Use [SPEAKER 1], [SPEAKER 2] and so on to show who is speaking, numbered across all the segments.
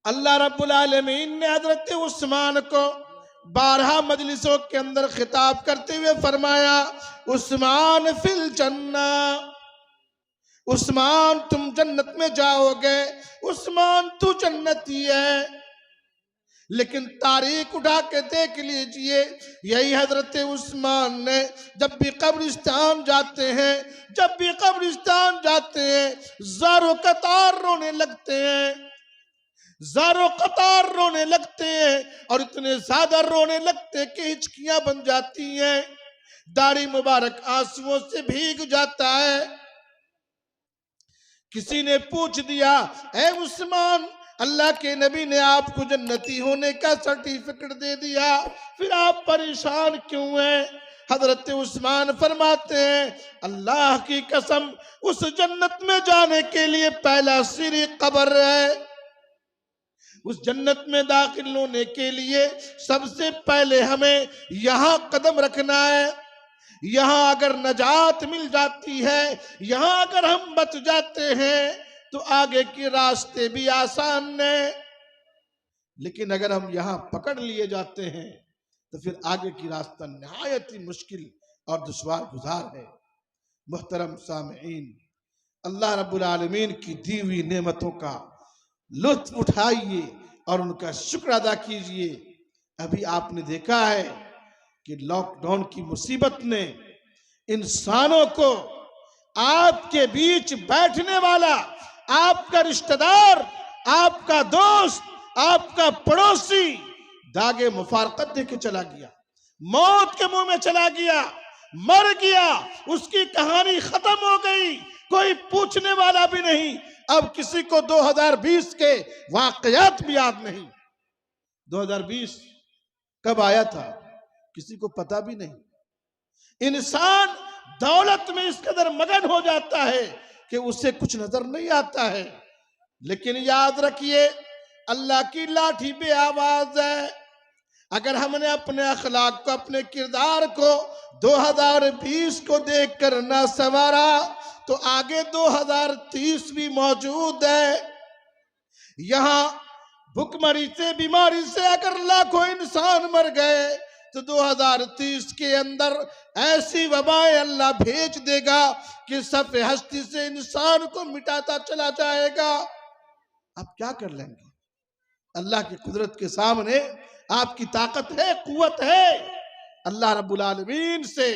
[SPEAKER 1] अल्लाह रब्बुल आलमीन ने हजरत उस्मान को 12 मजलिसों के अंदर खिताब करते हुए फरमाया, उस्मान फिल जन्ना, उस्मान तुम जन्नत में जाओगे, उस्मान तू जन्नती है। लेकिन तारीख उठा के देख लीजिए, यही हजरत उस्मान ने जब भी कब्रिस्तान जाते हैं, ज़ारो कतार रोने लगते हैं, और इतने ज्यादा रोने लगते कि हिचकियां बन जाती हैं, दाढ़ी मुबारक आंसुओं से भीग जाता है। किसी ने पूछ दिया, ऐ उस्मान, अल्लाह के नबी ने आपको जन्नती होने का सर्टिफिकेट दे दिया, फिर आप परेशान क्यों हैं? हजरत उस्मान फरमाते हैं, अल्लाह की कसम, उस जन्नत में जाने के लिए पहला सीढ़ी कब्र है। उस जन्नत में दाखिल होने के लिए सबसे पहले हमें यहां कदम रखना है। यहां अगर नजात मिल जाती है, यहां अगर हम बच जाते हैं तो आगे के रास्ते भी आसान है। लेकिन अगर हम यहां पकड़ लिए जाते हैं तो फिर आगे की रास्ता निहायत ही मुश्किल और दुश्वार गुजार है। मुहतरम सामीईन, अल्लाह रब्बुल आलमीन की दी हुई नेमतों का लुत्फ उठाइए और उनका शुक्र अदा कीजिए। अभी आपने देखा है कि लॉकडाउन की मुसीबत ने इंसानों को आपके बीच बैठने वाला, आपका रिश्तेदार, आपका दोस्त, आपका पड़ोसी दागे मुफारकत देके चला गया, मौत के मुंह में चला गया, मर गया, उसकी कहानी खत्म हो गई, कोई पूछने वाला भी नहीं। अब किसी को 2020 के वाकयात भी याद नहीं। 2020 कब आया था किसी को पता भी नहीं। इंसान दौलत में इस कदर मगन हो जाता है कि उसे कुछ नजर नहीं आता है। लेकिन याद रखिए, अल्लाह की लाठी पे आवाज है। अगर हमने अपने अखलाक को, अपने किरदार को 2020 को देखकर ना संवारा तो आगे 2030 भी मौजूद है। यहां भुखमरी से, बीमारी से अगर लाखों इंसान मर गए तो 2030 के अंदर ऐसी वबाएं अल्लाह भेज देगा कि सफ़े हस्ती से इंसान को मिटाता चला जाएगा। आप क्या कर लेंगे? अल्लाह की कुदरत के सामने आपकी ताकत है, कुव्वत है। अल्लाह रब्बुल आलमीन से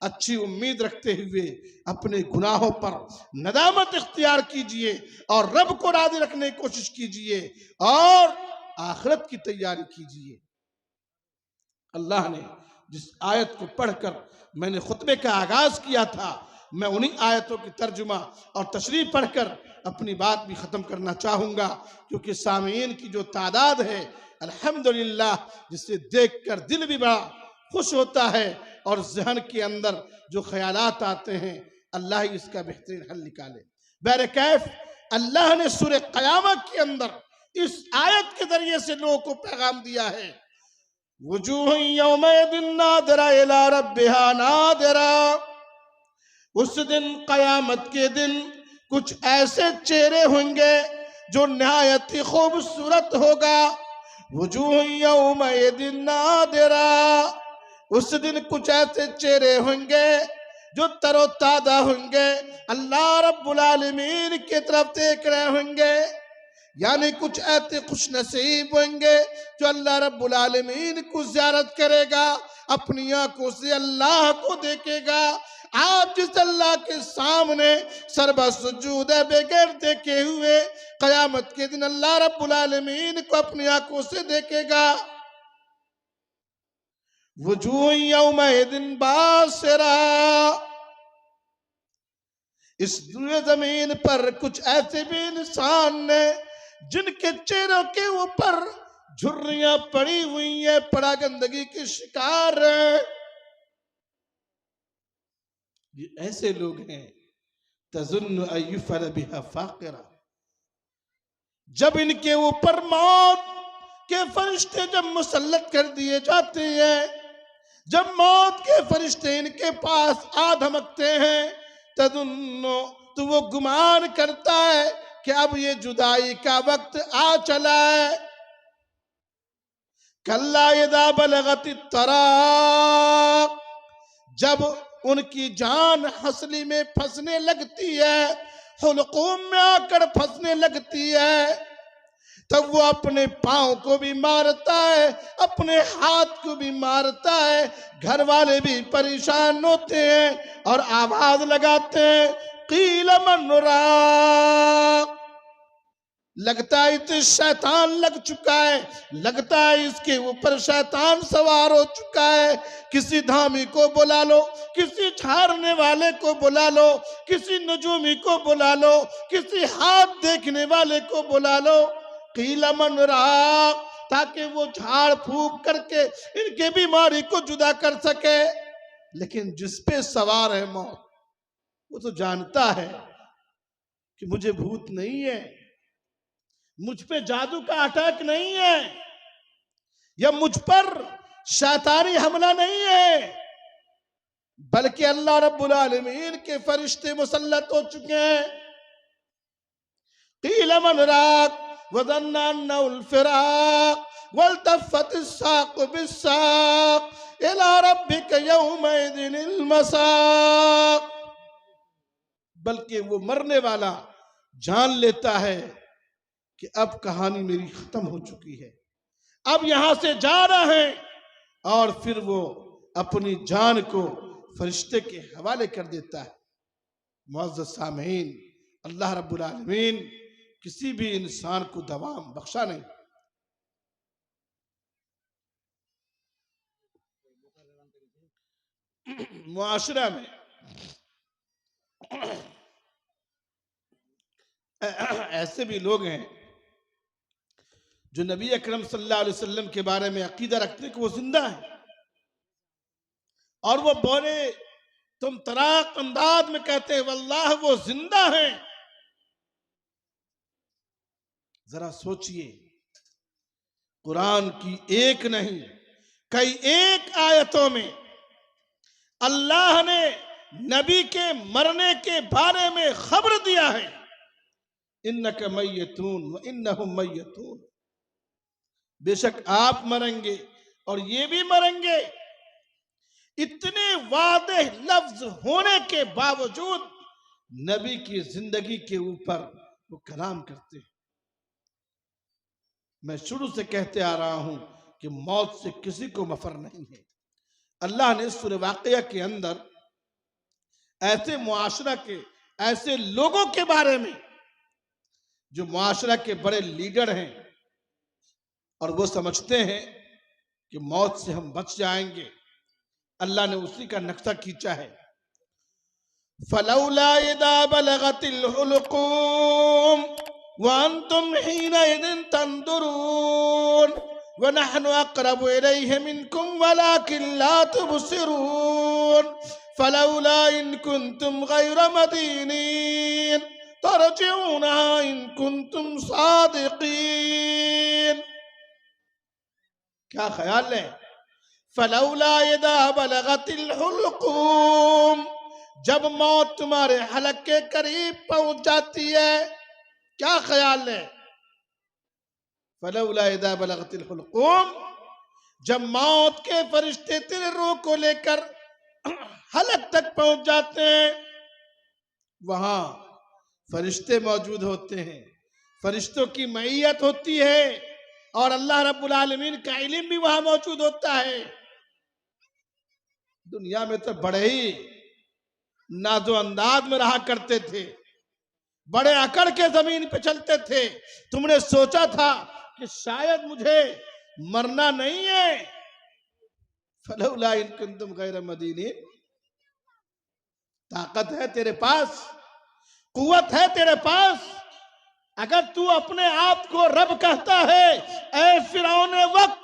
[SPEAKER 1] अच्छी उम्मीद रखते हुए अपने गुनाहों पर नदामत इख्तियार कीजिए और रब को राज़ी रखने की कोशिश कीजिए और आखिरत की तैयारी कीजिए। अल्लाह ने जिस आयत को पढ़कर मैंने खुतबे का आगाज किया था, मैं उन्हीं आयतों की तर्जुमा और तशरीह पढ़कर अपनी बात भी खत्म करना चाहूंगा, क्योंकि सामीन की जो तादाद है अल्हम्दुलिल्लाह, जिसे देखकर दिल भी बड़ा खुश होता है और जहन के अंदर जो ख्यालात आते हैं, अल्लाह ही इसका बेहतरीन हल निकाले। बहरकैफ अल्लाह ने सूरह क़यामत के अंदर इस आयत के जरिए से लोगों को पैगाम दिया है, वजूह यौमइदिन नादिरा इला रब्बिहा नादिरा। उस दिन, क़यामत के दिन, कुछ ऐसे चेहरे होंगे जो निहायत ही खूबसूरत होगा। वजूह यौमइदिन नादिरा, उस दिन कुछ ऐसे चेहरे होंगे जो तरोताजा होंगे, अल्लाह रब्बुल आलमीन की तरफ देख रहे होंगे। यानी कुछ ऐसे खुश नसीब होंगे जो अल्लाह रब्बुल आलमीन को ज़ियारत करेगा, अपनी आंखों से अल्लाह को देखेगा। आप जिस अल्लाह के सामने सरबा सुजूद है, बगैर देखे हुए, क़यामत के दिन अल्लाह रब्बुल आलमीन को अपनी आंखों से देखेगा। वजूह यौमइदिन बासिरा, इस दुनिया जमीन पर कुछ ऐसे भी इंसान ने जिनके चेहरों के ऊपर झुर्रियां पड़ी हुई है, पड़ा गंदगी के शिकार है। ये ऐसे लोग हैं, तज़ुन्नु अय्युफ़अल बिहा फ़ाक़िरा, जब इनके ऊपर मौत के फरिश्ते जब मुसल्लत कर दिए जाते हैं, जब मौत के फरिश्ते इनके पास आ धमकते हैं, तज़ुन्नु, तो वो गुमान करता है कि अब ये जुदाई का वक्त आ चला है। कल्ला इज़ा बलगति तराक, जब उनकी जान हंसली में फंसने लगती है, हुलकूम में आकर फंसने लगती है, तब वो अपने पांव को भी मारता है, अपने हाथ को भी मारता है। घर वाले भी परेशान होते हैं और आवाज लगाते हैं, क़ील मन राक़, लगता है इसे शैतान लग चुका है, लगता है इसके ऊपर शैतान सवार हो चुका है। किसी धामी को बुला लो, किसी झाड़ने वाले को बुला लो, किसी नजूमी को बुला लो, किसी हाथ देखने वाले को बुला लो। क़ील मन राक़, ताकि वो झाड़ फूक करके इनके बीमारी को जुदा कर सके। लेकिन जिस पे सवार है मौत, वो तो जानता है कि मुझे भूत नहीं है, मुझ पे जादू का अटैक नहीं है, या मुझ पर शैतानी हमला नहीं है, बल्कि अल्लाह रब्बुल आलमीन के फरिश्ते मुसल्लत हो चुके हैं। क़ील मन राक़ वज़न्ना अन्नहुल फ़िराक़ वल्तफ़्फ़तिस साक़ु बिस्साक़ इला रब्बिका यौमइज़िनिल मसाक़। बल्कि वो मरने वाला जान लेता है कि अब कहानी मेरी खत्म हो चुकी है, अब यहां से जा रहे हैं, और फिर वो अपनी जान को फरिश्ते के हवाले कर देता है। मुअज़्ज़ज़ सामीन, अल्लाह रब्बुल आलमीन किसी भी इंसान को दवाम बख्शा नहीं। मुआशरा में ऐसे भी लोग हैं जो नबी अकरम सल्लल्लाहु अलैहि वसल्लम के बारे में अकीदा रखते कि वो जिंदा है, और वो बोले तुम तराक अंदाज में कहते हैं वल्लाह वो जिंदा है। जरा सोचिए, कुरान की एक नहीं कई एक आयतों में अल्लाह ने नबी के मरने के बारे में खबर दिया है, इन्नका मय्यतून व इन्नहुम मय्यतून, बेशक आप मरेंगे और ये भी मरेंगे। इतने वादे लफ्ज होने के बावजूद नबी की जिंदगी के ऊपर वो कलाम करते हैं। मैं शुरू से कहते आ रहा हूं कि मौत से किसी को मफर नहीं है। अल्लाह ने सूरह वाक़िया के अंदर ऐसे मुआशरा के, ऐसे लोगों के बारे में जो मुआशरा के बड़े लीडर हैं और वो समझते हैं कि मौत से हम बच जाएंगे, अल्लाह ने उसी का नक्शा खींचा है। फलौला इज़ा बलगतिल हुलक़ूम व अंतुम हीनइज़िन तंज़ुरून व नहनु अक़रबु इलैहि मिनकुम वलाकिन ला तुबसिरून फलौला इन कुंतुम गैर मदीनीन तरजिऊनहा इन कुंतुम सादिक़ीन। क्या ख्याल है? फलौला इज़ा बलगतिल हुलक़ूम, जब मौत तुम्हारे हलक के करीब पहुंच जाती है, क्या ख्याल है? फलौला इज़ा बलगतिल हुलक़ूम, जब मौत के फरिश्ते तेरे रूह को लेकर हलक तक पहुंच जाते हैं, वहां फरिश्ते मौजूद होते हैं, फरिश्तों की मईयत होती है और अल्लाह रब्बुल आलमीन का इल्म भी वहां मौजूद होता है। दुनिया में तो बड़े ही नाजो अंदाज में रहा करते थे, बड़े अकड़ के जमीन पे चलते थे। तुमने सोचा था कि शायद मुझे मरना नहीं है, फलौला इन कुंतुम गैर मदीनीन, ताकत है तेरे पास, कुव्वत है तेरे पास, अगर तू अपने आप को रब कहता है, ऐ फिरौन वक्त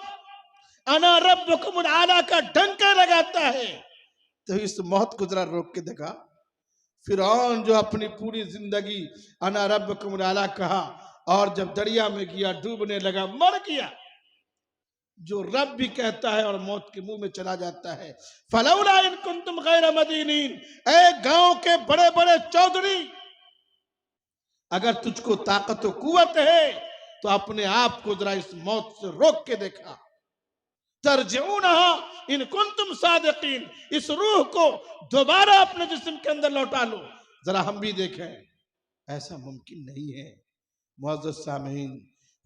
[SPEAKER 1] अना रब्बुकुमुल आला का डंका लगाता है, तो इस मौत को जरा रोक के देखा। फिरौन जो अपनी पूरी जिंदगी अना रब्बुकुमुल आला कहा और जब दरिया में गया डूबने लगा, मर गया। जो रब भी कहता है और मौत के मुंह में चला जाता है। फलौला इन कुंतुम गैर मदीनीन, ए गांव के बड़े बड़े चौधरी, अगर तुझको ताकत व कुव्वत है तो अपने आप को जरा इस मौत से रोक के देखा। तरजिऊनहा इन कुंतुम सादिकीन, इस रूह को दोबारा अपने जिस्म के अंदर लौटा लो, जरा हम भी देखें। ऐसा मुमकिन नहीं है। मुअज़्ज़ज़ सामीन,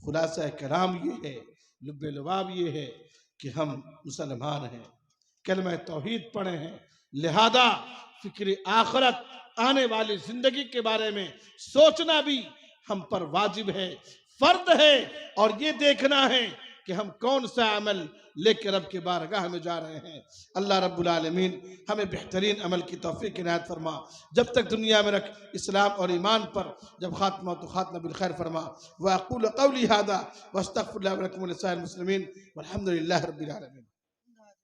[SPEAKER 1] खुलासा कलाम ये है, लुब्बे लुबाब ये है कि हम मुसलमान हैं, कलमा तौहीद पढ़े हैं, लिहाजा फिक्र आखिरत, आने वाली जिंदगी के बारे में सोचना भी हम पर वाजिब है, फर्द है। और ये देखना है कि हम कौन सा अमल लेकर रब के बारगाह में जा रहे हैं। अल्लाह रब्बुल आलमीन हमें बेहतरीन अमल की तौफीक इनायत फरमा। जब तक दुनिया में रख इस्लाम और ईमान पर, जब खात्मा तो खात्मा बिल खैर फरमा। व अक़ूलु क़ौली हाज़ा व अस्तग़फ़िरुल्लाह व लकुम व लिसाइरिल मुस्लिमीन वल्हम्दुलिल्लाहि रब्बिल आलमीन।